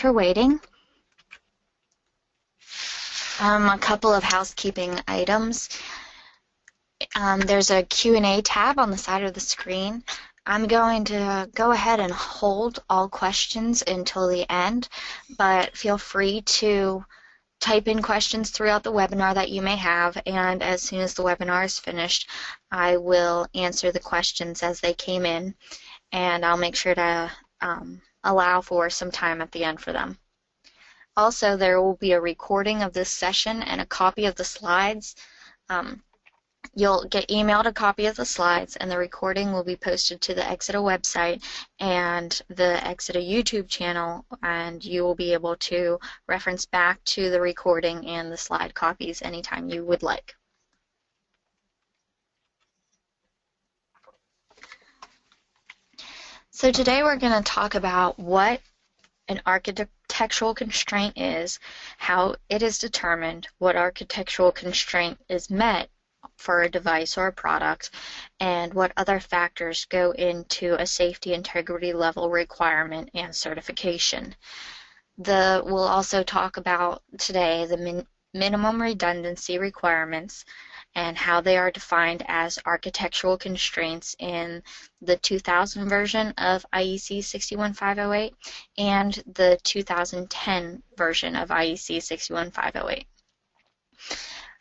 for waiting. A couple of housekeeping items. There's a Q&A tab on the side of the screen. I'm going to go ahead and hold all questions until the end, but feel free to type in questions throughout the webinar that you may have, and as soon as the webinar is finished, I will answer the questions as they came in, and I'll make sure to allow for some time at the end for them. Also, there will be a recording of this session and a copy of the slides. You'll get emailed a copy of the slides, and the recording will be posted to the Exida website and the Exida YouTube channel, and you will be able to reference back to the recording and the slide copies anytime you would like. So today we're going to talk about what an architectural constraint is, how it is determined, what architectural constraint is met for a device or a product, and what other factors go into a safety integrity level requirement and certification. We'll also talk about today the minimum redundancy requirements and how they are defined as architectural constraints in the 2000 version of IEC 61508 and the 2010 version of IEC 61508.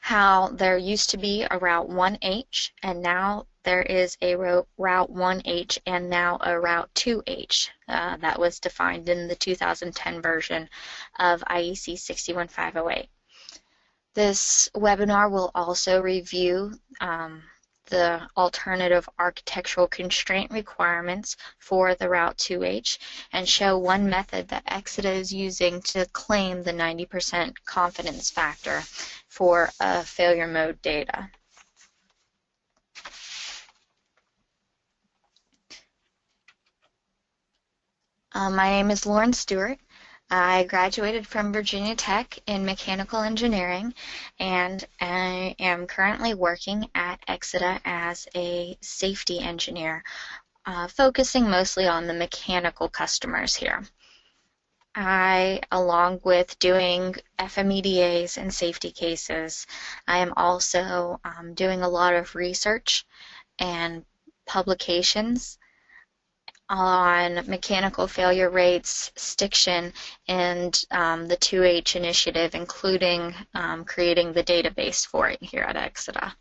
How there used to be a Route 1H, and now there is a Route 1H and now a Route 2H that was defined in the 2010 version of IEC 61508. This webinar will also review the alternative architectural constraint requirements for the Route 2H and show one method that Exida is using to claim the 90% confidence factor for failure mode data. My name is Lauren Stewart. I graduated from Virginia Tech in mechanical engineering, and I am currently working at Exida as a safety engineer, focusing mostly on the mechanical customers here. Along with doing FMEDAs and safety cases, I am also doing a lot of research and publications on mechanical failure rates, stiction, and the 2H initiative, including creating the database for it here at Exida.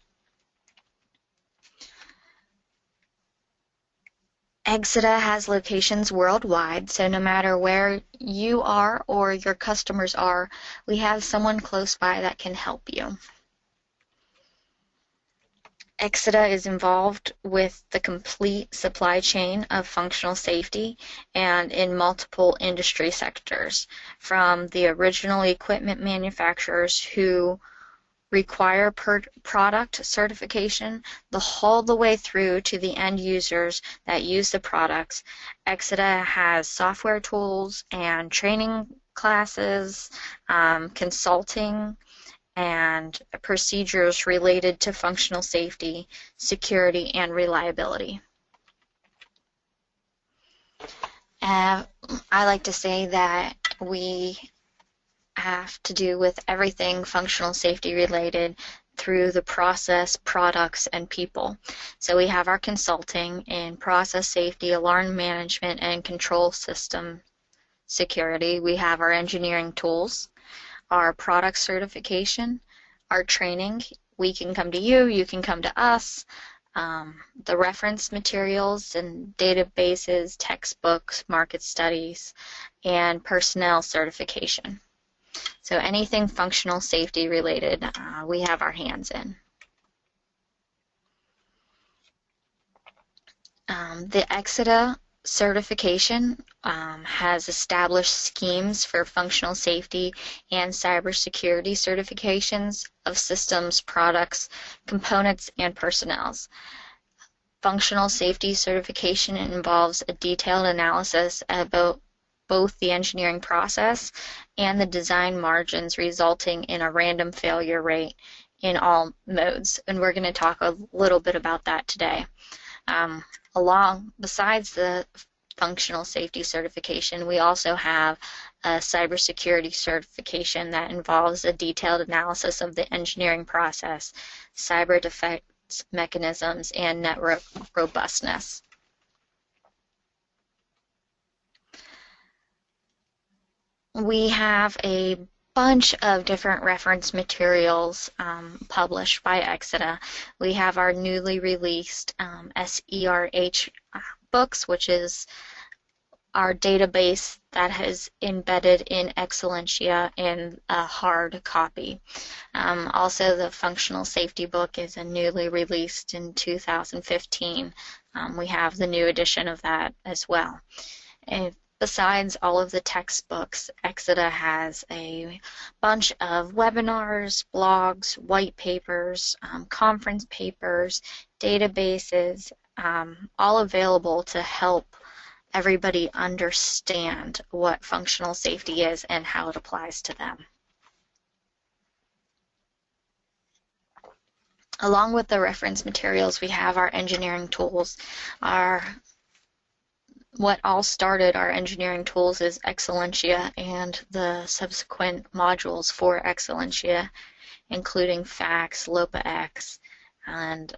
Exida has locations worldwide, so no matter where you are or your customers are, we have someone close by that can help you. Exida is involved with the complete supply chain of functional safety and in multiple industry sectors, from the original equipment manufacturers who require product certification all the way through to the end users that use the products. Exida has software tools and training classes, consulting, and procedures related to functional safety, security, and reliability. I like to say that we have to do with everything functional safety related through the process, products, and people. So we have our consulting in process safety, alarm management, and control system security. We have our engineering tools, our product certification, our training. We can come to you, you can come to us, the reference materials and databases, textbooks, market studies, and personnel certification. So anything functional safety related, we have our hands in. The Exida certification has established schemes for functional safety and cybersecurity certifications of systems, products, components, and personnel. Functional safety certification involves a detailed analysis about both the engineering process and the design margins, resulting in a random failure rate in all modes. And we're going to talk a little bit about that today. Besides the functional safety certification, we also have a cybersecurity certification that involves a detailed analysis of the engineering process, cyber defense mechanisms, and network robustness. We have a bunch of different reference materials published by Exida. We have our newly released SERH books, which is our database that is embedded in Excellentia in a hard copy. Also, the functional safety book is a newly released in 2015. We have the new edition of that as well. And besides all of the textbooks, Exida has a bunch of webinars, blogs, white papers, conference papers, databases, all available to help everybody understand what functional safety is and how it applies to them. Along with the reference materials, we have our engineering tools. What all started our engineering tools is Excellentia and the subsequent modules for Excellentia, including FACS, LOPA-X, and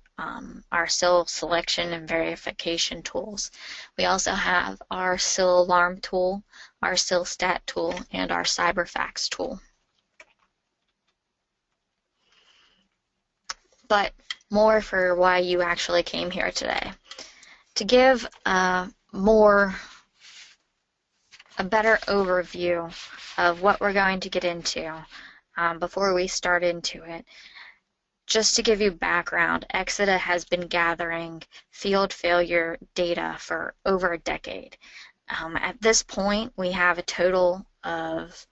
our SIL selection and verification tools. We also have our SIL alarm tool, our SIL stat tool, and our CyberFacts tool. But more for why you actually came here today. To give a better overview of what we're going to get into before we start into it, just to give you background, Exida has been gathering field failure data for over a decade. At this point, we have a total of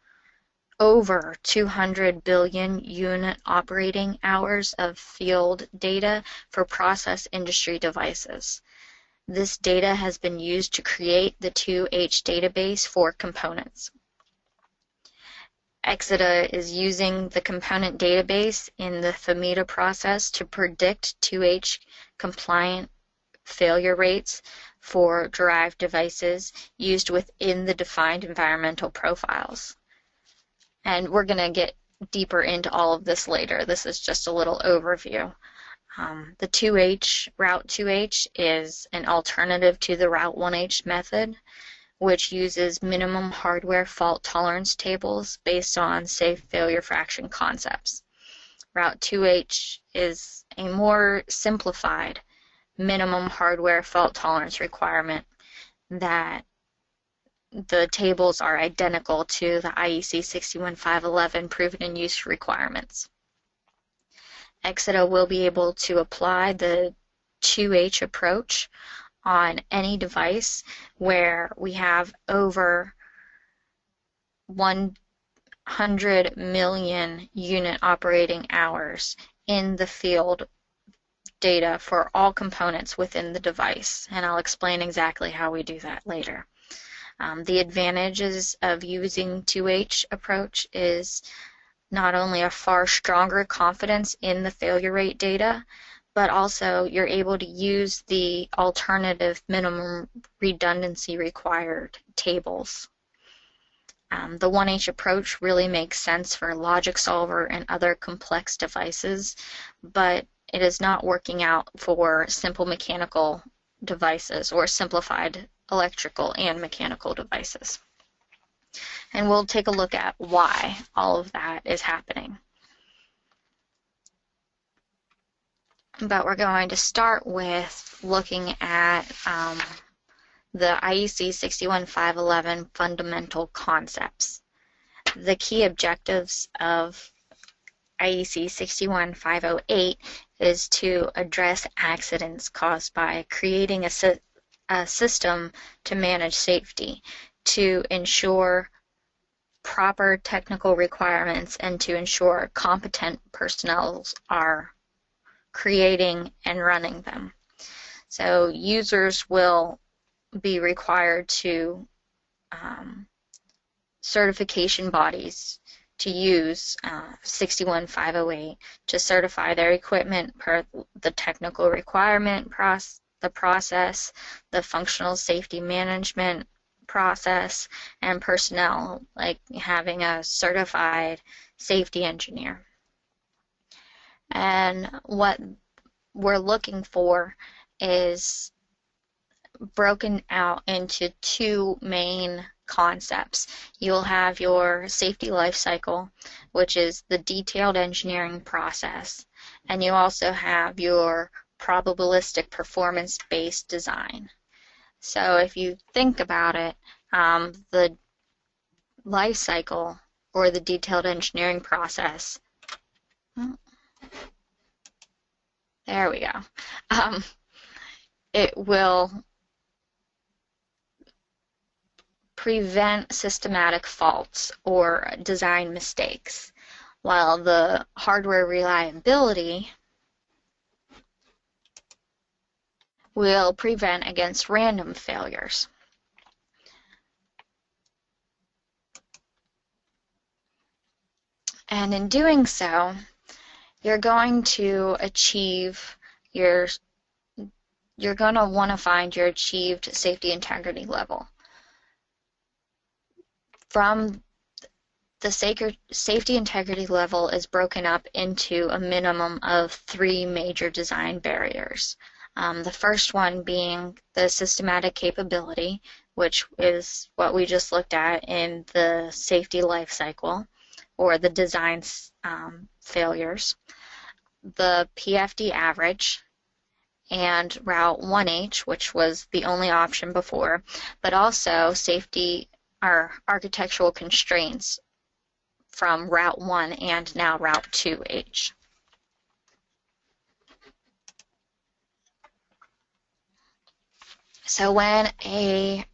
over 200 billion unit operating hours of field data for process industry devices. This data has been used to create the 2H database for components. Exida is using the component database in the Fmeda process to predict 2H compliant failure rates for derived devices used within the defined environmental profiles. And we're going to get deeper into all of this later. This is just a little overview. The 2H, Route 2H, is an alternative to the Route 1H method, which uses minimum hardware fault tolerance tables based on safe failure fraction concepts. Route 2H is a more simplified minimum hardware fault tolerance requirement that the tables are identical to the IEC 61511 proven in use requirements. Exida will be able to apply the 2H approach on any device where we have over 100 million unit operating hours in the field data for all components within the device, and I'll explain exactly how we do that later. The advantages of using 2H approach is not only a far stronger confidence in the failure rate data, but also you're able to use the alternative minimum redundancy required tables. The 1H approach really makes sense for logic solver and other complex devices, but it is not working out for simple mechanical devices or simplified electrical and mechanical devices. And we'll take a look at why all of that is happening. But we're going to start with looking at the IEC 61511 fundamental concepts. The key objectives of IEC 61508 is to address accidents caused by creating a system to manage safety, to ensure proper technical requirements, and to ensure competent personnel are creating and running them. So users will be required to certification bodies to use 61508 to certify their equipment per the technical requirement, the process, the functional safety management process, and personnel, like having a certified safety engineer. And what we're looking for is broken out into two main concepts. You'll have your safety life cycle, which is the detailed engineering process, and you also have your probabilistic performance-based design. So if you think about it, the life cycle or the detailed engineering process, there we go, it will prevent systematic faults or design mistakes, while the hardware reliability will prevent against random failures. And in doing so, you're going to achieve you're going to want to find your achieved safety integrity level. From the safety integrity level is broken up into a minimum of 3 major design barriers. The first one being the systematic capability, which is what we just looked at in the safety life cycle, or the design failures, the PFD average, and Route 1H, which was the only option before, but also safety or architectural constraints from Route 1 and now Route 2H. So when a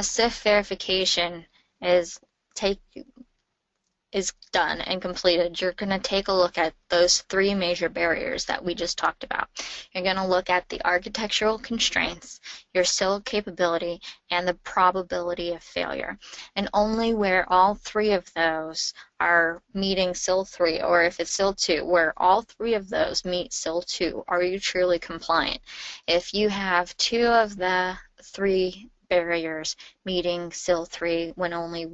SIF verification is done and completed, you're going to take a look at those 3 major barriers that we just talked about. You're going to look at the architectural constraints, your SIL capability, and the probability of failure. And only where all 3 of those are meeting SIL 3, or if it's SIL 2, where all 3 of those meet SIL 2, are you truly compliant. If you have 2 of the 3 barriers meeting SIL 3 when only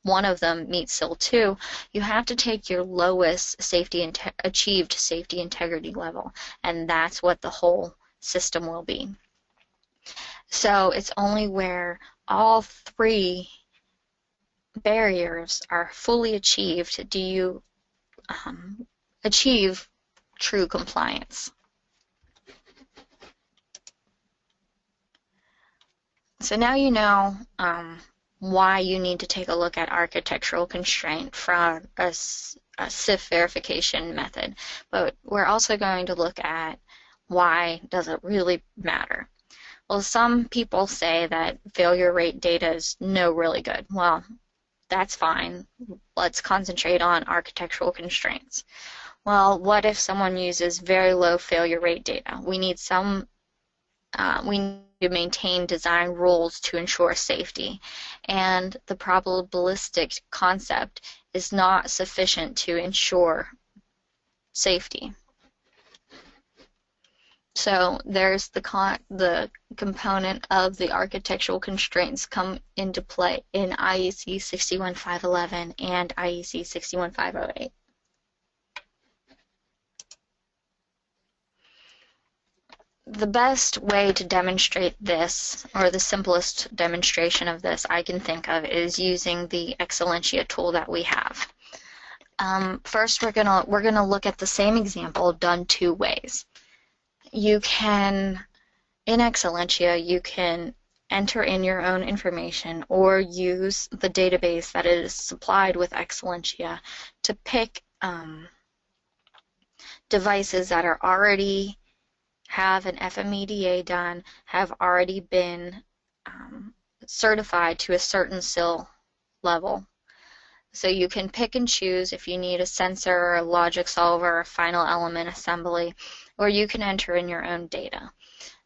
one of them meets SIL 2, you have to take your lowest achieved safety integrity level, and that's what the whole system will be. So it's only where all 3 barriers are fully achieved do you achieve true compliance. So now you know why you need to take a look at architectural constraint from a SIF verification method, but we're also going to look at why does it really matter. Well, some people say that failure rate data is no really good. Well, that's fine. Let's concentrate on architectural constraints. Well, what if someone uses very low failure rate data? We need to maintain design rules to ensure safety, and the probabilistic concept is not sufficient to ensure safety. So there's the component of the architectural constraints come into play in IEC 61511 and IEC 61508. The best way to demonstrate this, or the simplest demonstration of this I can think of, is using the Excellentia tool that we have. First, we're gonna look at the same example done 2 ways. You can, in Excellentia, you can enter in your own information or use the database that is supplied with Excellentia to pick devices that are already have an FMEDA done, have already been certified to a certain SIL level. So you can pick and choose if you need a sensor, a logic solver, a final element assembly, or you can enter in your own data.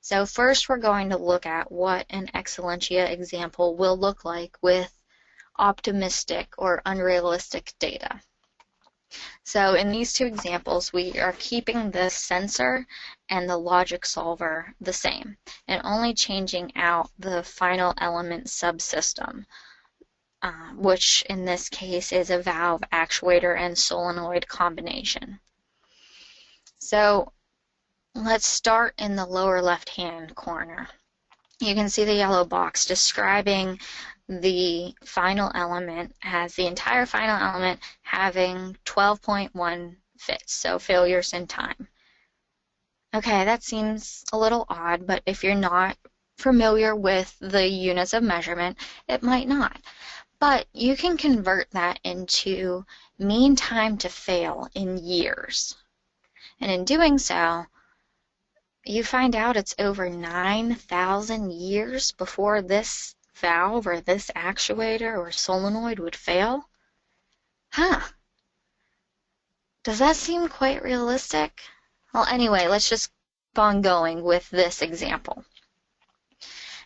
So first we're going to look at what an Excellentia example will look like with optimistic or unrealistic data. So in these two examples, we are keeping the sensor and the logic solver the same and only changing out the final element subsystem, which in this case is a valve, actuator, and solenoid combination. So let's start in the lower left-hand corner. You can see the yellow box describing the final element as the entire final element having 12.1 fits, so failures in time. Okay, that seems a little odd, but if you're not familiar with the units of measurement, it might not. But you can convert that into mean time to fail in years. And in doing so, you find out it's over 9,000 years before this valve or this actuator or solenoid would fail? Huh. Does that seem quite realistic? Well, anyway, let's just keep on going with this example.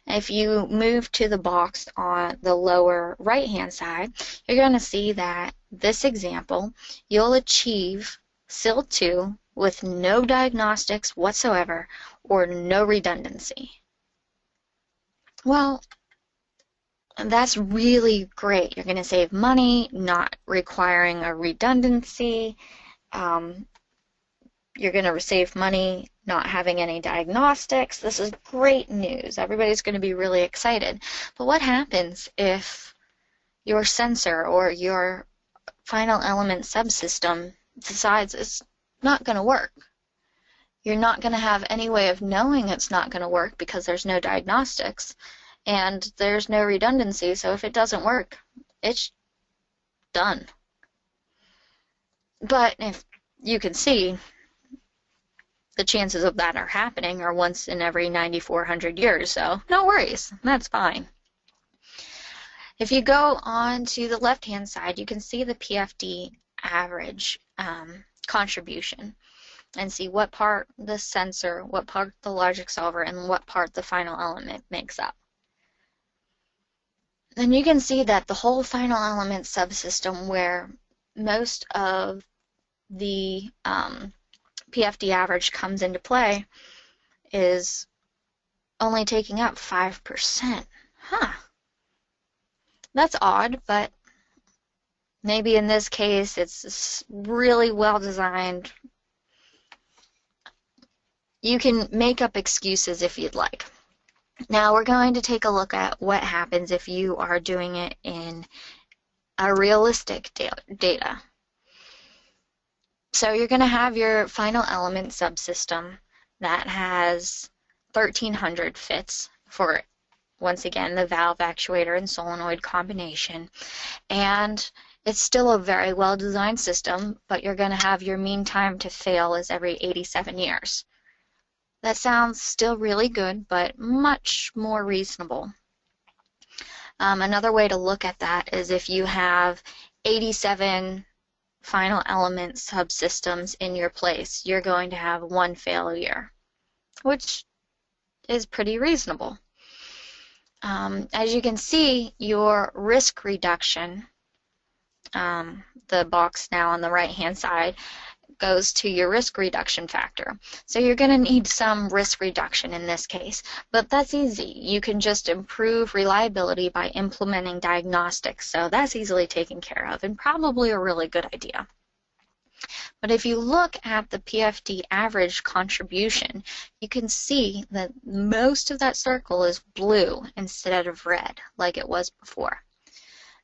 If you move to the box on the lower right-hand side, you're going to see that this example, you'll achieve SIL2 with no diagnostics whatsoever or no redundancy. Well, that's really great. You're going to save money, not requiring a redundancy. You're going to save money not having any diagnostics. This is great news. Everybody's going to be really excited. But what happens if your sensor or your final element subsystem decides it's not going to work? You're not going to have any way of knowing it's not going to work because there's no diagnostics and there's no redundancy. So if it doesn't work, it's done. But if you can see, the chances of that are happening are once in every 9,400 years, so no worries, that's fine. If you go on to the left-hand side, you can see the PFD average contribution and see what part the sensor, what part the logic solver, and what part the final element makes up. Then you can see that the whole final element subsystem, where most of the PFD average comes into play, is only taking up 5%. Huh. That's odd, but maybe in this case it's really well designed. You can make up excuses if you'd like. Now we're going to take a look at what happens if you are doing it in a realistic data. So you're going to have your final element subsystem that has 1,300 fits for, once again, the valve, actuator, and solenoid combination. And it's still a very well-designed system, but you're going to have your mean time to fail is every 87 years. That sounds still really good, but much more reasonable. Another way to look at that is if you have 87 final element subsystems in your place, you're going to have one failure, which is pretty reasonable. As you can see, your risk reduction, the box now on the right-hand side, goes to your risk reduction factor. So you're going to need some risk reduction in this case, but that's easy. You can just improve reliability by implementing diagnostics, so that's easily taken care of and probably a really good idea. But if you look at the PFD average contribution, you can see that most of that circle is blue instead of red like it was before.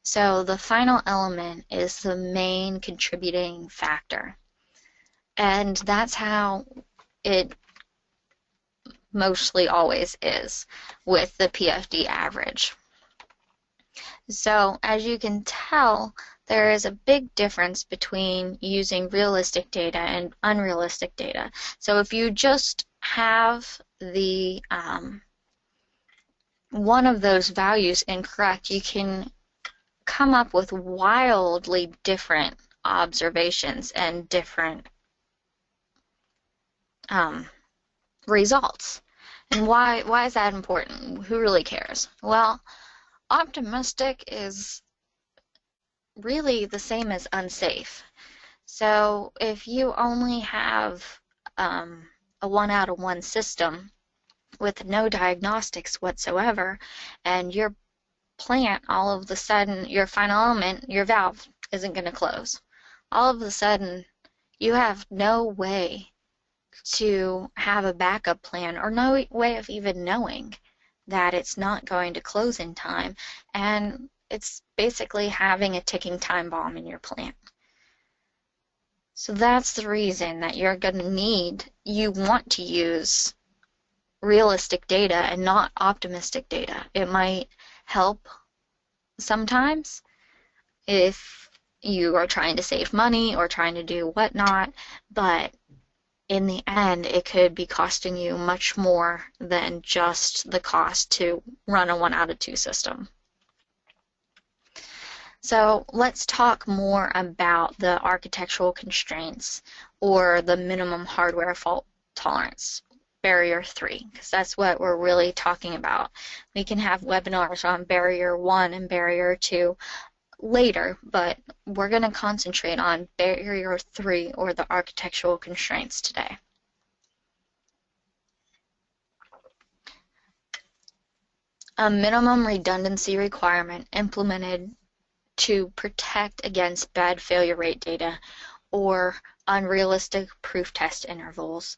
So the final element is the main contributing factor. And that's how it mostly always is with the PFD average. So as you can tell, there is a big difference between using realistic data and unrealistic data. So if you just have the one of those values incorrect, you can come up with wildly different observations and different results. And why is that important? Who really cares? Well, optimistic is really the same as unsafe. So if you only have a 1-out-of-1 system with no diagnostics whatsoever, and your plant, all of a sudden, your final element, your valve, isn't going to close. All of a sudden, you have no way to have a backup plan or no way of even knowing that it's not going to close in time, and it's basically having a ticking time bomb in your plant. So that's the reason that you're going to you want to use realistic data and not optimistic data. It might help sometimes if you are trying to save money or trying to do whatnot, but in the end, it could be costing you much more than just the cost to run a 1-out-of-2 system. So let's talk more about the architectural constraints or the minimum hardware fault tolerance, barrier 3, because that's what we're really talking about. We can have webinars on barrier 1 and barrier 2 later, but we're going to concentrate on barrier 3 or the architectural constraints today. A minimum redundancy requirement implemented to protect against bad failure rate data or unrealistic proof test intervals,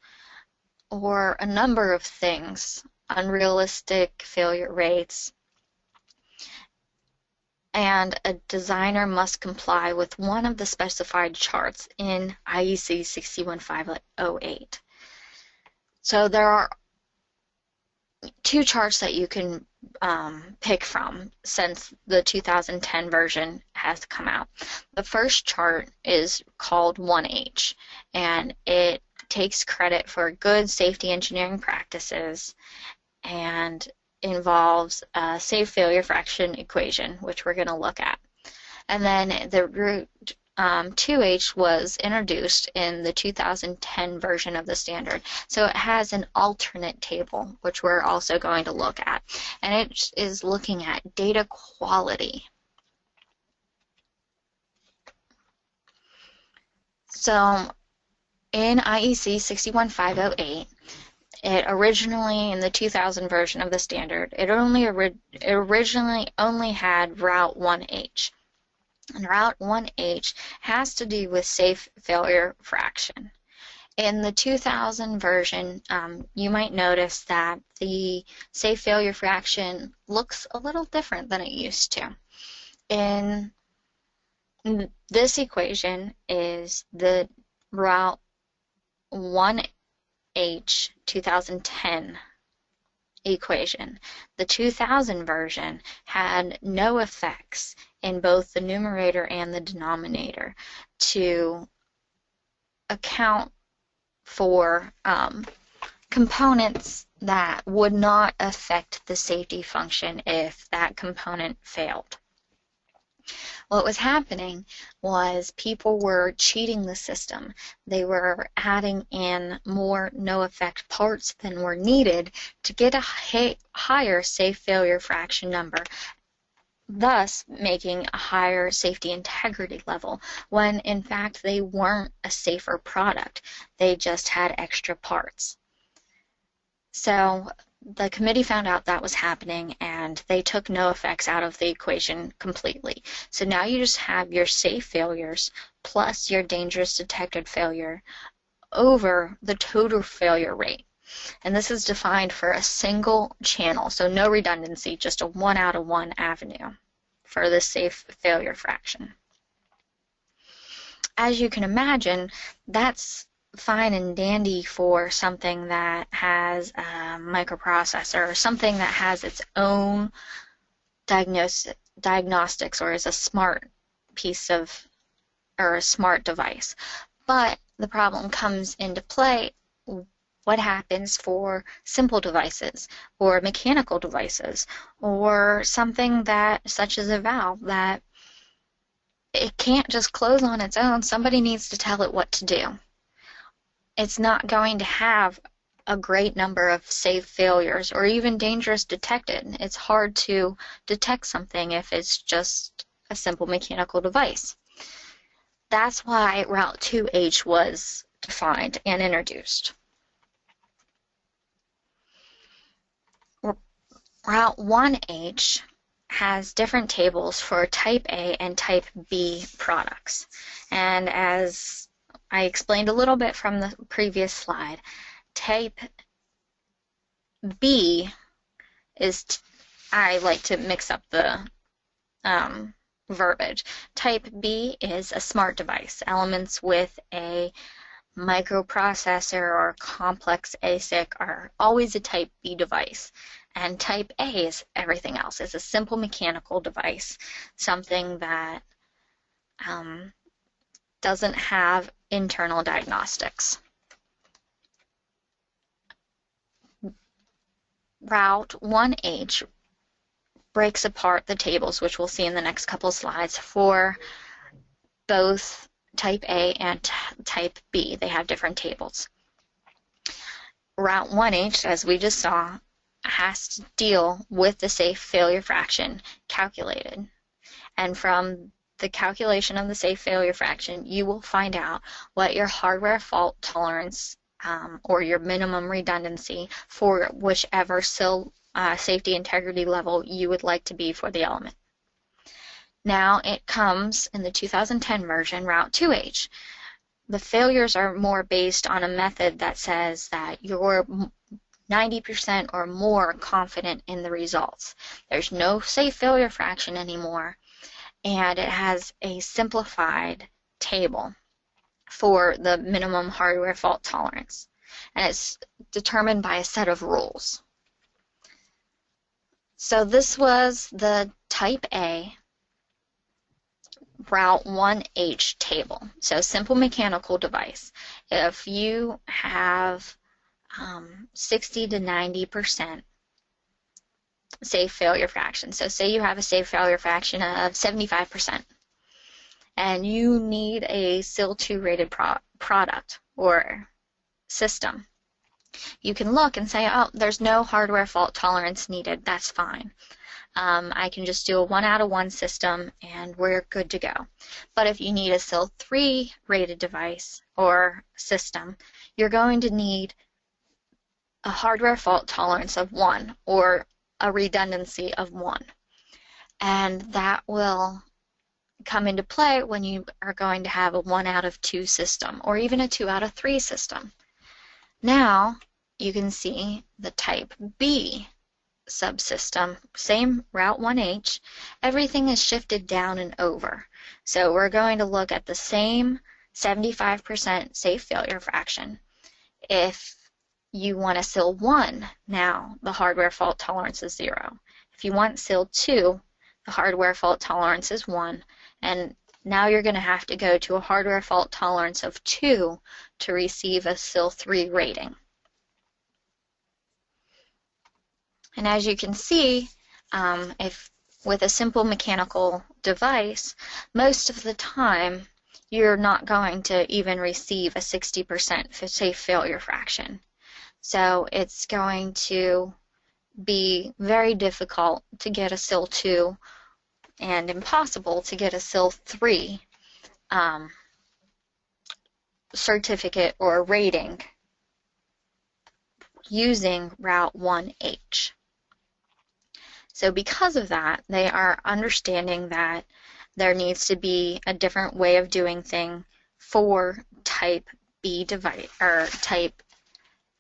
or a number of things, unrealistic failure rates, and a designer must comply with one of the specified charts in IEC 61508. So there are 2 charts that you can pick from since the 2010 version has come out. The first chart is called 1H, and it takes credit for good safety engineering practices and involves a safe failure fraction equation, which we're going to look at. And then the root 2H was introduced in the 2010 version of the standard. So it has an alternate table, which we're also going to look at. And it is looking at data quality. So in IEC 61508, it originally, in the 2000 version of the standard, it originally only had Route 1H. And Route 1H has to do with safe failure fraction. In the 2000 version, you might notice that the safe failure fraction looks a little different than it used to. In this equation is the Route 1H 2010 equation. The 2000 version had no effects in both the numerator and the denominator to account for components that would not affect the safety function if that component failed. What was happening was people were cheating the system. They were adding in more no-effect parts than were needed to get a higher safe failure fraction number, thus making a higher safety integrity level, when in fact they weren't a safer product. They just had extra parts. So the committee found out that was happening, and they took no effects out of the equation completely. So now you just have your safe failures plus your dangerous detected failure over the total failure rate. And this is defined for a single channel, so no redundancy, just a 1-out-of-1 avenue for the safe failure fraction. As you can imagine, that's fine and dandy for something that has a microprocessor or something that has its own diagnostics or is a smart piece of, or a smart device. But the problem comes into play: what happens for simple devices or mechanical devices or something that, such as a valve, that it can't just close on its own? Somebody needs to tell it what to do. It's not going to have a great number of safe failures or even dangerous detected. It's hard to detect something if it's just a simple mechanical device. That's why Route 2H was defined and introduced. Route 1H has different tables for type A and type B products. And as I explained a little bit from the previous slide, type B is, I like to mix up the verbiage. Type B is a smart device, elements with a microprocessor or complex ASIC are always a type B device. And type A is everything else. It's a simple mechanical device, something that doesn't have internal diagnostics. Route 1H breaks apart the tables, which we'll see in the next couple slides, for both type A and type B. They have different tables. Route 1H, as we just saw, has to deal with the safe failure fraction calculated. And from the calculation of the safe failure fraction, you will find out what your hardware fault tolerance or your minimum redundancy for whichever safety integrity level you would like to be for the element. Now it comes in the 2010 version, Route 2H. The failures are more based on a method that says that you're 90% or more confident in the results. There's no safe failure fraction anymore, and it has a simplified table for the minimum hardware fault tolerance, and it's determined by a set of rules. So this was the type A Route 1H table. So simple mechanical device. If you have 60 to 90% safe failure fraction, so say you have a safe failure fraction of 75%, and you need a SIL2 rated product or system, you can look and say, oh, there's no hardware fault tolerance needed, that's fine. I can just do a 1 out of 1 system and we're good to go. But if you need a SIL3 rated device or system, you're going to need a hardware fault tolerance of 1 or a redundancy of 1. And that will come into play when you are going to have a 1 out of 2 system or even a 2 out of 3 system. Now you can see the type B subsystem, same Route 1H, everything is shifted down and over. So we're going to look at the same 75% safe failure fraction. If you want a SIL1, now the hardware fault tolerance is 0. If you want SIL2, the hardware fault tolerance is 1, and now you're going to have to go to a hardware fault tolerance of 2 to receive a SIL3 rating. And as you can see, if with a simple mechanical device, most of the time you're not going to even receive a 60% safe failure fraction. So it's going to be very difficult to get a SIL2 and impossible to get a SIL3 certificate or rating using Route 1H. So because of that, they are understanding that there needs to be a different way of doing things for type B device or type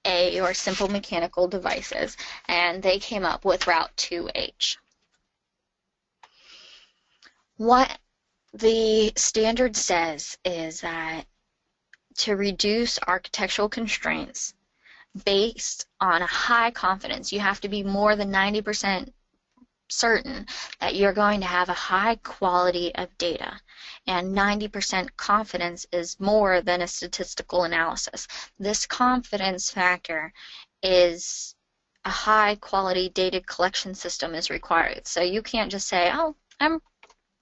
A or simple mechanical devices, and they came up with Route 2H. What the standard says is that to reduce architectural constraints based on a high confidence, you have to be more than 90% certain that you're going to have a high quality of data, and 90% confidence is more than a statistical analysis. This confidence factor is a high quality data collection system is required. So you can't just say, oh, I'm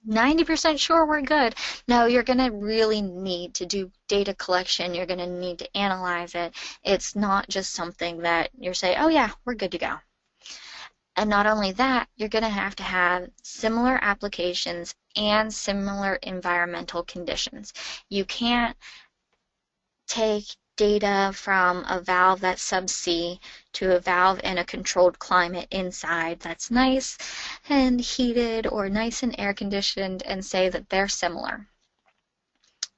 90% sure we're good. No, you're going to really need to do data collection. You're going to need to analyze it. It's not just something that you're saying, oh yeah, we're good to go. And not only that, you're going to have similar applications and similar environmental conditions. You can't take data from a valve that's subsea to a valve in a controlled climate inside that's nice and heated or nice and air conditioned and say that they're similar.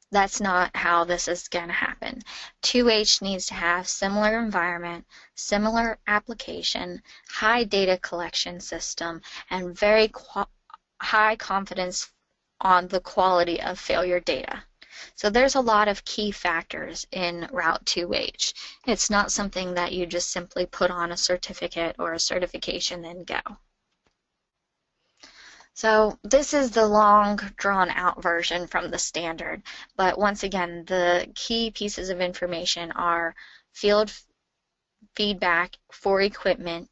That's not how this is going to happen. 2H needs to have similar environment, similar application, high data collection system, and very high confidence on the quality of failure data. So there's a lot of key factors in Route 2H. It's not something that you just simply put on a certificate or a certification and go. So this is the long drawn out version from the standard, but once again, the key pieces of information are field feedback for equipment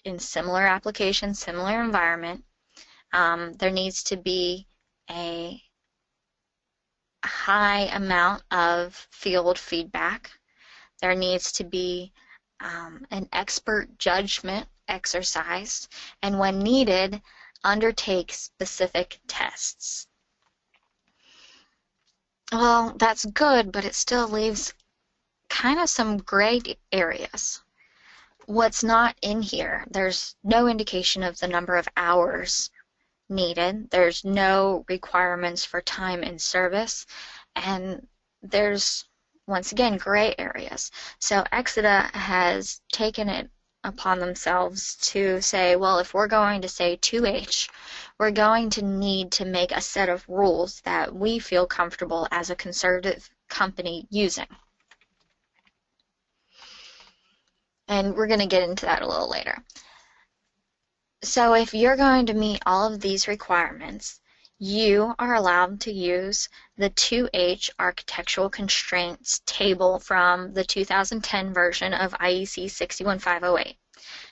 in similar application, similar environment. There needs to be a high amount of field feedback. There needs to be an expert judgment exercise, and when needed, undertake specific tests. Well, that's good, but it still leaves kind of some gray areas. What's not in here? There's no indication of the number of hours needed. There's no requirements for time in service, and there's, once again, gray areas. So Exida has taken it upon themselves to say, well, if we're going to say 2H, we're going to need to make a set of rules that we feel comfortable as a conservative company using. And we're going to get into that a little later. So if you're going to meet all of these requirements, you are allowed to use the 2H architectural constraints table from the 2010 version of IEC 61508.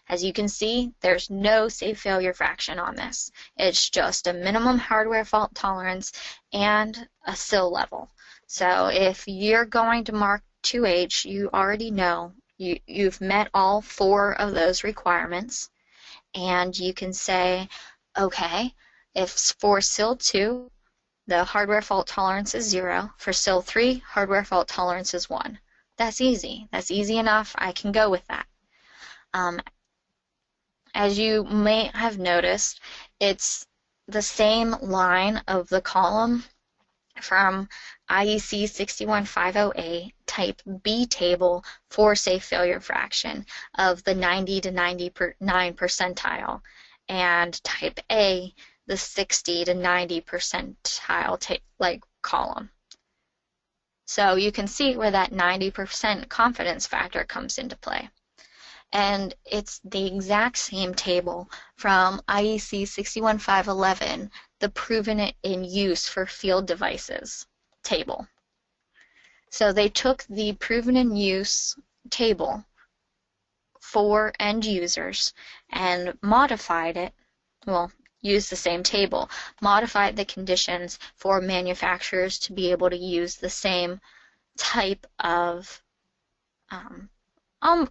As you can see, there's no safe failure fraction on this. It's just a minimum hardware fault tolerance and a SIL level. So if you're going to mark 2H, you already know you've met all 4 of those requirements, and you can say, okay, if for SIL 2, the hardware fault tolerance is 0. For SIL 3, hardware fault tolerance is 1. That's easy. That's easy enough. I can go with that. As you may have noticed, it's the same line of the column from IEC 61508 type B table for safe failure fraction of the 90 to 99 percentile, and type A, the 60 to 90 percentile column. So you can see where that 90% confidence factor comes into play. And it's the exact same table from IEC 61511, the proven in use for field devices table. So they took the proven in use table for end users and modified it, well, used the same table, modified the conditions for manufacturers to be able to use the same type of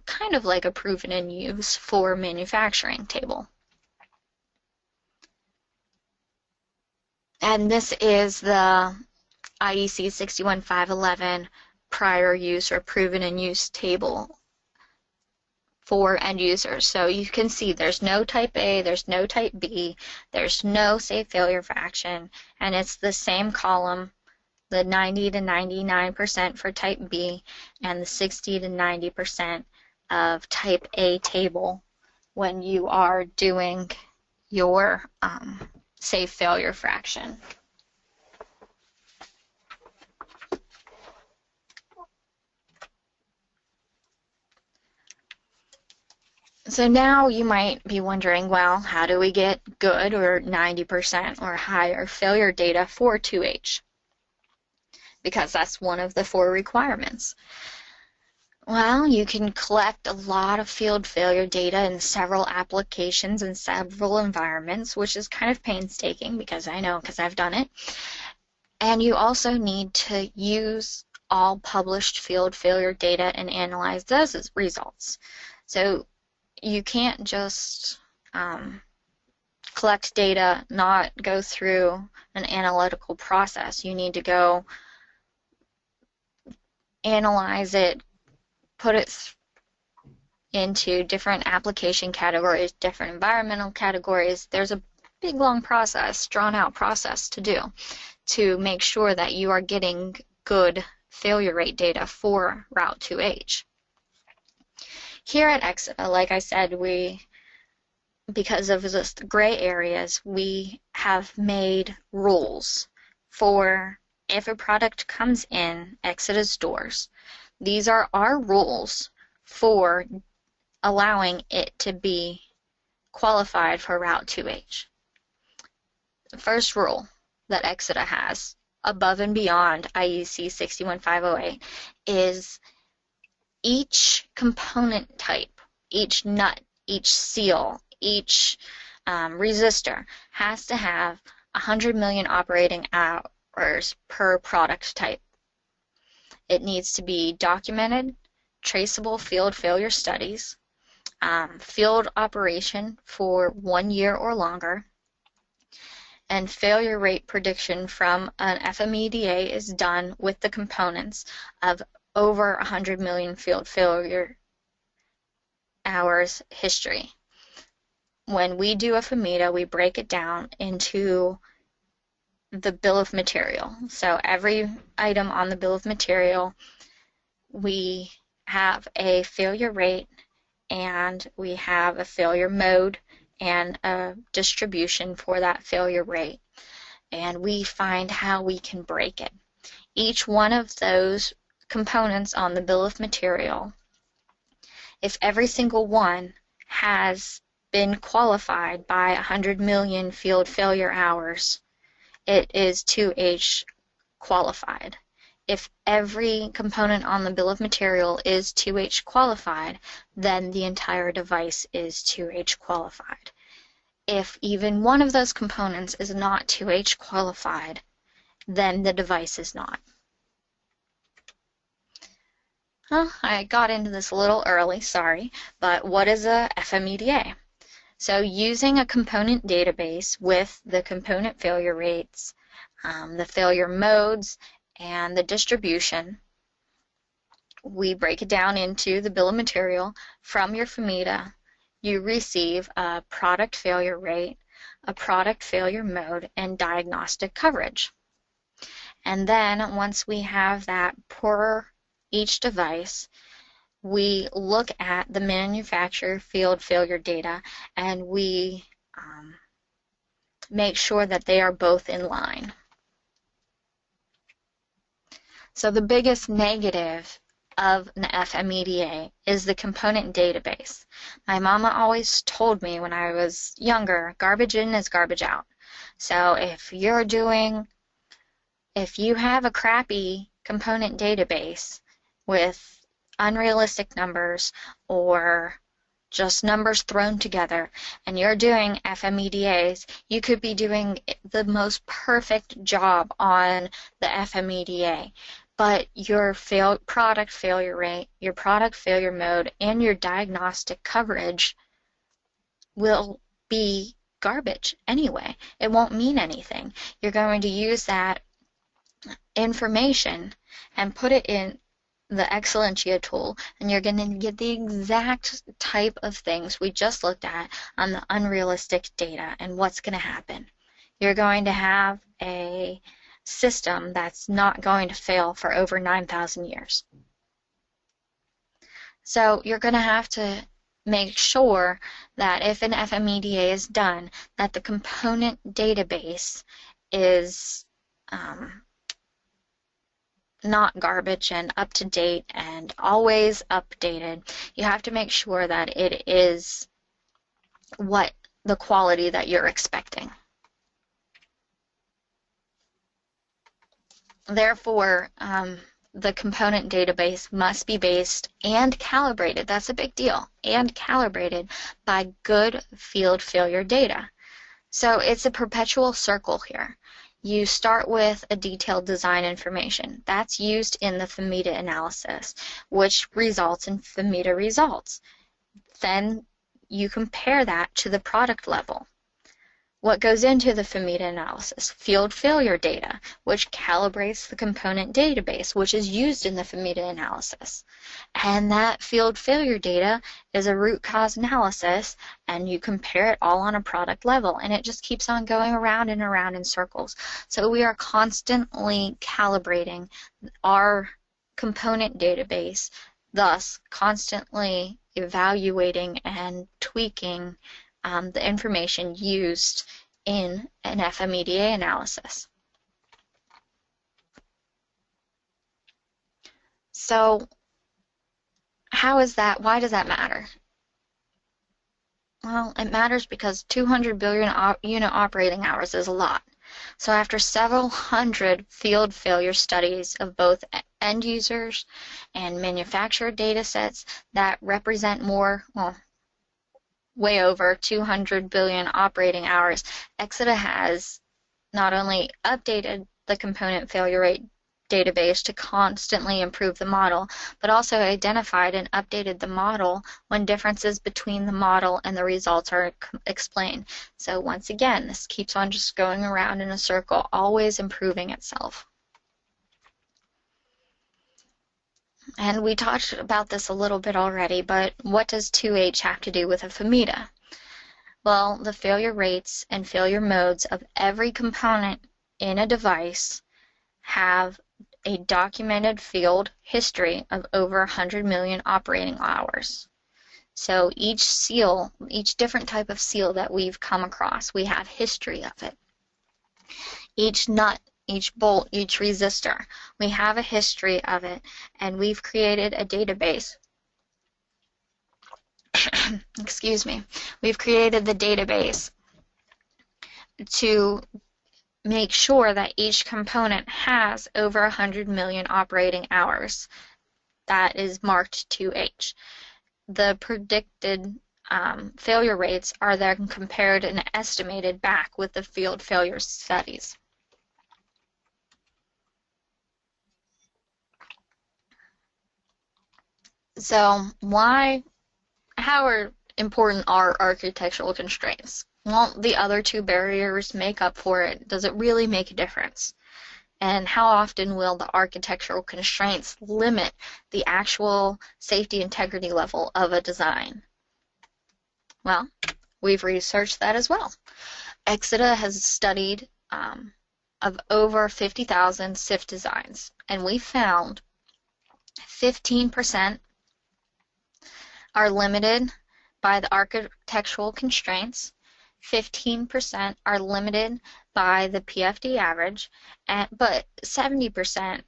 kind of like a proven in use for manufacturing table. And this is the IEC 61511 prior use or proven in use table for end users. So you can see there's no type A, there's no type B, there's no safe failure fraction, and it's the same column, the 90 to 99% for type B and the 60 to 90% of type A table when you are doing your safe failure fraction. So now you might be wondering, well, how do we get good or 90% or higher failure data for 2H? Because that's one of the 4 requirements. Well, you can collect a lot of field failure data in several applications and several environments, which is kind of painstaking because I know, because I've done it. And you also need to use all published field failure data and analyze those as results. So you can't just collect data, not go through an analytical process. You need to go analyze it, put it into different application categories, different environmental categories. There's a big, long process, drawn-out process to do to make sure that you are getting good failure rate data for Route 2H. Here at Exida, like I said, because of this gray areas, we have made rules for if a product comes in Exida's doors. These are our rules for allowing it to be qualified for Route 2H. The first rule that Exida has, above and beyond IEC 61508, is each component type, each nut, each seal, each resistor has to have 100 million operating hours per product type. It needs to be documented, traceable field failure studies, field operation for 1 year or longer, and failure rate prediction from an FMEDA is done with the components of over 100 million field failure hours history. When we do a Fmeda, we break it down into the bill of material. So every item on the bill of material, we have a failure rate, and we have a failure mode and a distribution for that failure rate. And we find how we can break it. Each one of those components on the bill of material, if every single one has been qualified by 100 million field failure hours, it is 2H qualified. If every component on the bill of material is 2H qualified, then the entire device is 2H qualified. If even one of those components is not 2H qualified, then the device is not. I got into this a little early, sorry, but what is a FMEDA? So using a component database with the component failure rates, the failure modes, and the distribution, we break it down into the bill of material. From your Fmeda, you receive a product failure rate, a product failure mode, and diagnostic coverage. And then once we have that per each device, we look at the manufacturer field failure data, and we make sure that they are both in line. So the biggest negative of an FMEDA is the component database. My mama always told me when I was younger, garbage in is garbage out. So if you have a crappy component database with unrealistic numbers or just numbers thrown together, and you're doing FMEDAs, you could be doing the most perfect job on the FMEDA, but your product failure rate, your product failure mode, and your diagnostic coverage will be garbage anyway. It won't mean anything. You're going to use that information and put it in the Excelentia tool, and you're going to get the exact type of things we just looked at on the unrealistic data. And what's going to happen? You're going to have a system that's not going to fail for over 9,000 years. So you're going to have to make sure that if an FMEDA is done, that the component database is not garbage and up to date and always updated. You have to make sure that it is what the quality that you're expecting. Therefore, the component database must be based and calibrated, that's a big deal, and calibrated by good field failure data. So it's a perpetual circle here. You start with a detailed design information. That's used in the Fmeda analysis, which results in Fmeda results. Then you compare that to the product level. What goes into the Fmeda analysis? Field failure data, which calibrates the component database, which is used in the Fmeda analysis. And that field failure data is a root cause analysis, and you compare it all on a product level, and it just keeps on going around and around in circles. So we are constantly calibrating our component database, thus constantly evaluating and tweaking the information used in an FMEDA analysis. So how is that? Why does that matter? Well, it matters because 200 billion unit operating hours is a lot. So after several hundred field failure studies of both end users and manufacturer data sets that represent more, well, way over 200 billion operating hours, Exida has not only updated the component failure rate database to constantly improve the model, but also identified and updated the model when differences between the model and the results are explained. So once again, this keeps on just going around in a circle, always improving itself. And we talked about this a little bit already, but what does 2H have to do with a Fmeda? Well, the failure rates and failure modes of every component in a device have a documented field history of over 100 million operating hours. So each seal, each different type of seal that we've come across, we have history of it. Each nut, each bolt, each resistor, we have a history of it, and we've created a database. Excuse me. We've created the database to make sure that each component has over 100 million operating hours. That is marked 2H. The predicted failure rates are then compared and estimated back with the field failure studies. So how important are architectural constraints? Well, the other two barriers make up for it. Does it really make a difference? And how often will the architectural constraints limit the actual safety integrity level of a design? Well, we've researched that as well. Exida has studied of over 50,000 SIF designs, and we found 15% are limited by the architectural constraints, 15% are limited by the PFD average, but 70%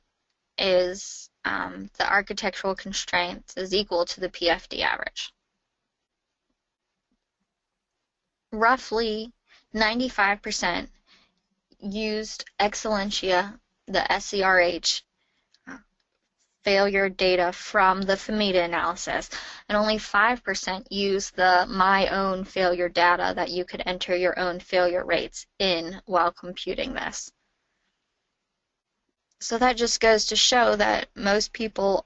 is the architectural constraints is equal to the PFD average. Roughly 95% used Excellentia, the SCRH failure data from the Fmeda analysis, and only 5% use the my own failure data that you could enter your own failure rates in while computing this. So that just goes to show that most people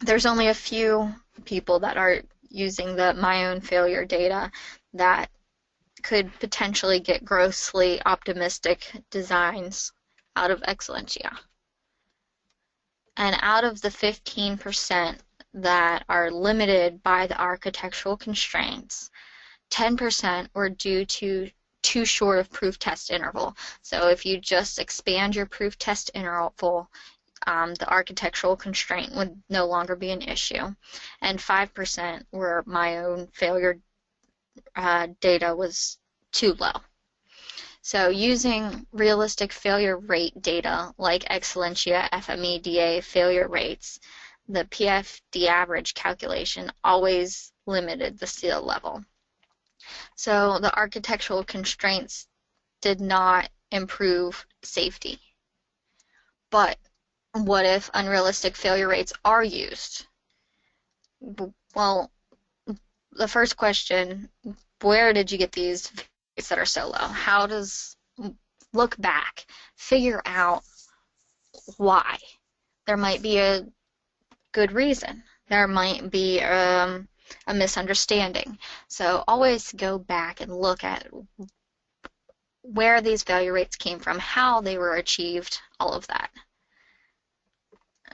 there's only a few people that are using the my own failure data that could potentially get grossly optimistic designs out of Excellentia. And out of the 15% that are limited by the architectural constraints, 10% were due to too short of proof test interval. So if you just expand your proof test interval, the architectural constraint would no longer be an issue. And 5% were my own failure data was too low. So using realistic failure rate data like Excellentia FMEDA failure rates, the PFD average calculation always limited the seal level. So the architectural constraints did not improve safety. But what if unrealistic failure rates are used? Well, the first question, where did you get these that are so low? How does look back, figure out why? There might be a good reason. There might be a misunderstanding. So always go back and look at where these failure rates came from, how they were achieved, all of that.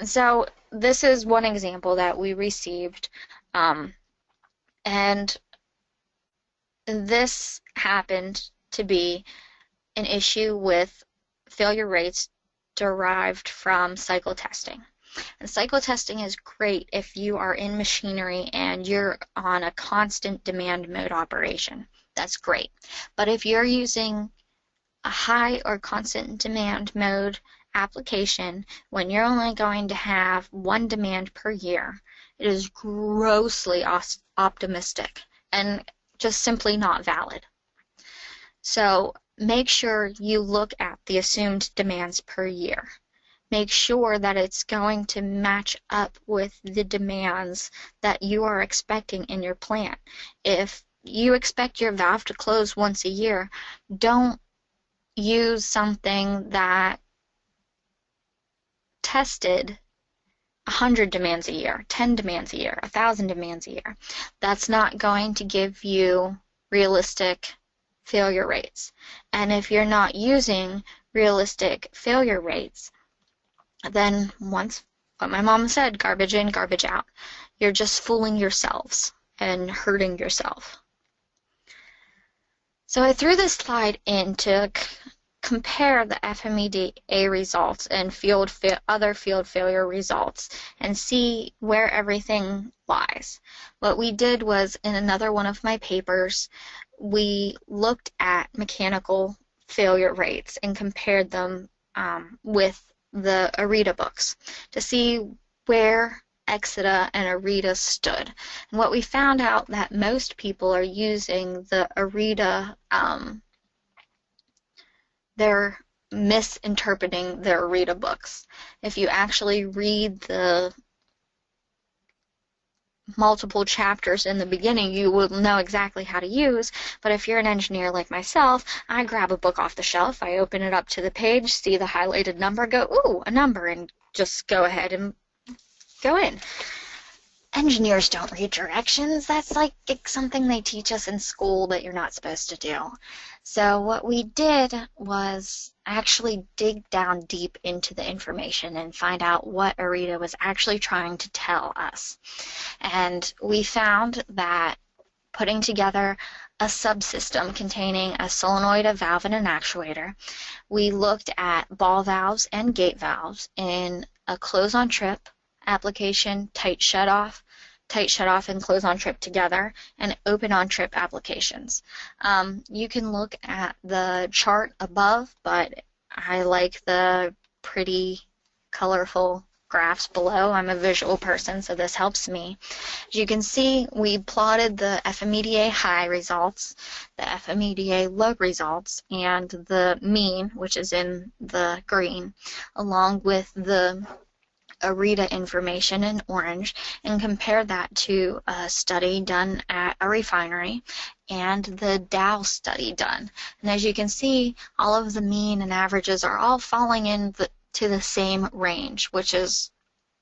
So this is one example that we received, and this happened to be an issue with failure rates derived from cycle testing. And cycle testing is great if you are in machinery and you're on a constant demand mode operation. That's great. But if you're using a high or constant demand mode application when you're only going to have one demand per year, it is grossly optimistic and just simply not valid. So make sure you look at the assumed demands per year. Make sure that it's going to match up with the demands that you are expecting in your plant. If you expect your valve to close once a year, don't use something that tested 100 demands a year, 10 demands a year, 1,000 demands a year. That's not going to give you realistic failure rates. And if you're not using realistic failure rates, then once, what my mom said, garbage in, garbage out. You're just fooling yourselves and hurting yourself. So I threw this slide in to compare the Fmeda results and other field failure results and see where everything lies. What we did was, in another one of my papers, we looked at mechanical failure rates and compared them with the Exida books to see where Exida and Exida stood. And what we found out that most people are using the Exida, they're misinterpreting the Exida books. If you actually read the multiple chapters in the beginning, you will know exactly how to use, but if you're an engineer like myself, I grab a book off the shelf, I open it up to the page, see the highlighted number, go, ooh, a number, and just go ahead and go in. Engineers don't read directions. That's like something they teach us in school that you're not supposed to do. So what we did was actually dig down deep into the information and find out what Exida was actually trying to tell us. And we found that putting together a subsystem containing a solenoid, a valve, and an actuator, we looked at ball valves and gate valves in a close-on-trip application, tight shut-off and close-on-trip together, and open-on-trip applications. You can look at the chart above, but I like the pretty colorful graphs below. I'm a visual person, so this helps me. As you can see, we plotted the Fmeda high results, the Fmeda low results, and the mean, which is in the green, along with the Exida information in orange, and compare that to a study done at a refinery and the Dow study done. And as you can see, all of the mean and averages are all falling to the same range, which is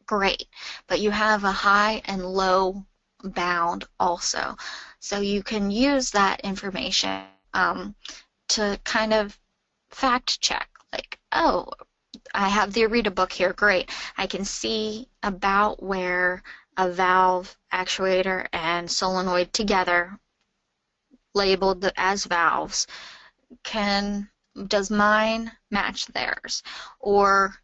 great. But you have a high and low bound also. So you can use that information to kind of fact check, like, oh, I have the Exida book here, great. I can see about where a valve, actuator, and solenoid together, labeled as valves, does mine match theirs? Or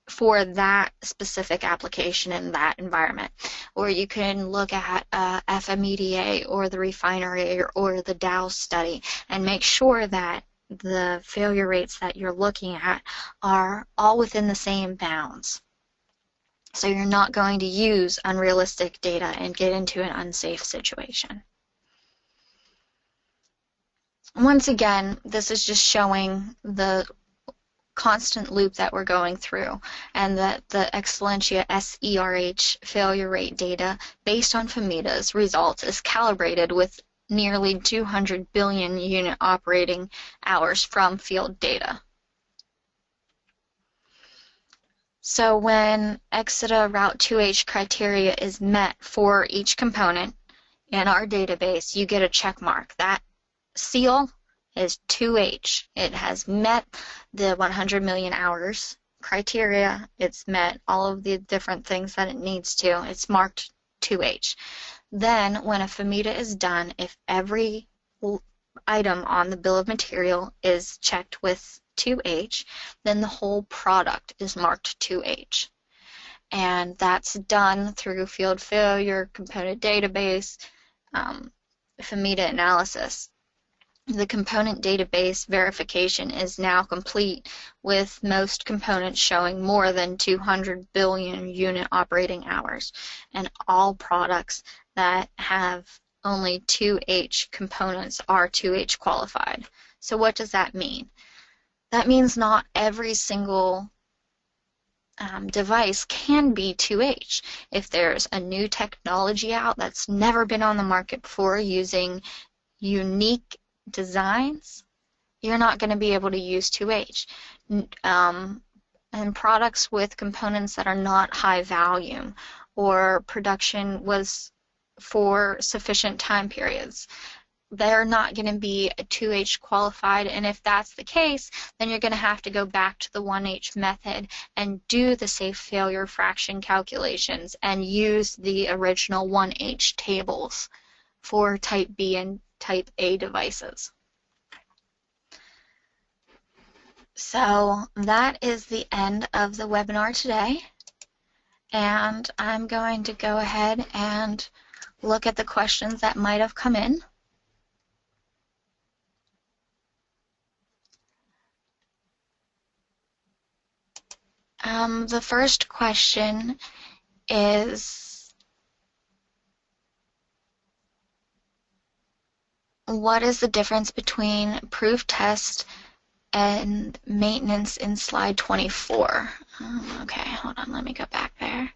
for that specific application in that environment. Or you can look at Fmeda or the refinery or the Dow study and make sure that the failure rates that you're looking at are all within the same bounds. So you're not going to use unrealistic data and get into an unsafe situation. Once again, this is just showing the constant loop that we're going through, and that the Excellentia SERH failure rate data based on Fmeda's results is calibrated with nearly 200 billion unit operating hours from field data. So when Exida Route 2H criteria is met for each component, in our database, you get a check mark. That seal is 2H. It has met the 100 million hours criteria. It's met all of the different things that it needs to. It's marked 2H. Then when a Fmeda is done, if every item on the bill of material is checked with 2H, then the whole product is marked 2H. And that's done through field failure, component database, Fmeda analysis. The component database verification is now complete, with most components showing more than 200 billion unit operating hours, and all products that have only 2H components are 2H qualified. So what does that mean? That means not every single device can be 2H. If there's a new technology out that's never been on the market before using unique designs, you're not going to be able to use 2H. And products with components that are not high volume or production was for sufficient time periods, they're not going to be a 2H qualified, and if that's the case, then you're going to have to go back to the 1H method and do the safe failure fraction calculations and use the original 1H tables for type B and type A devices. So that is the end of the webinar today, and I'm going to go ahead and look at the questions that might have come in. The first question is, what is the difference between proof test and maintenance in slide 24? Okay, hold on, let me go back there.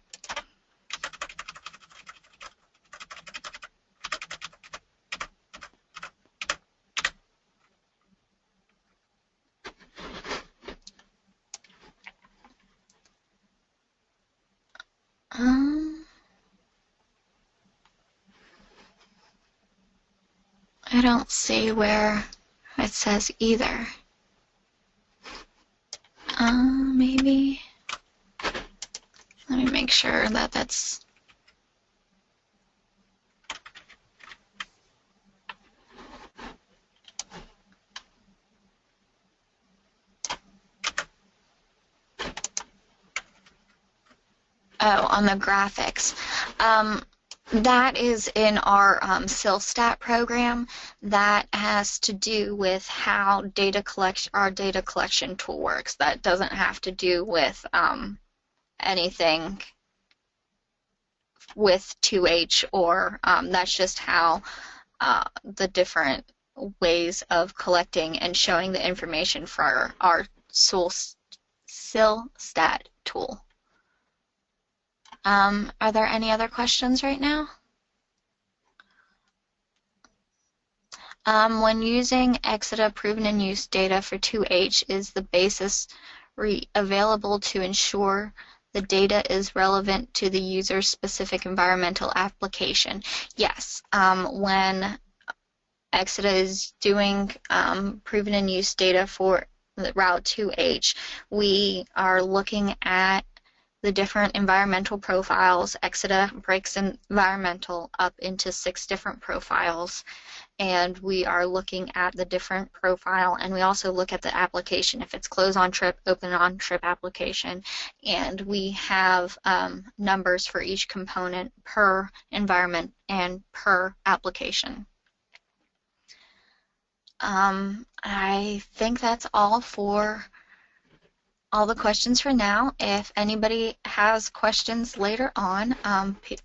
I don't see where it says either. Maybe. Let me make sure that that's. Oh, on the graphics. That is in our SILSTAT program. That has to do with how our data collection tool works. That doesn't have to do with anything with 2H, or that's just how the different ways of collecting and showing the information for our SILSTAT tool. Are there any other questions right now? When using Exida proven in use data for 2H, is the basis available to ensure the data is relevant to the user's specific environmental application? Yes. When Exida is doing proven in use data for the Route 2H, we are looking at the different environmental profiles. Exida breaks environmental up into 6 different profiles, and we are looking at the different profile, and we also look at the application, if it's close on trip, open on trip application, and we have numbers for each component per environment and per application. I think that's all for all the questions for now. If anybody has questions later on,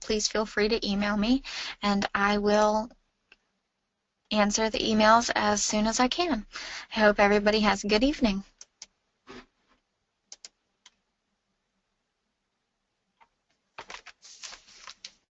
please feel free to email me, and I will answer the emails as soon as I can. I hope everybody has a good evening.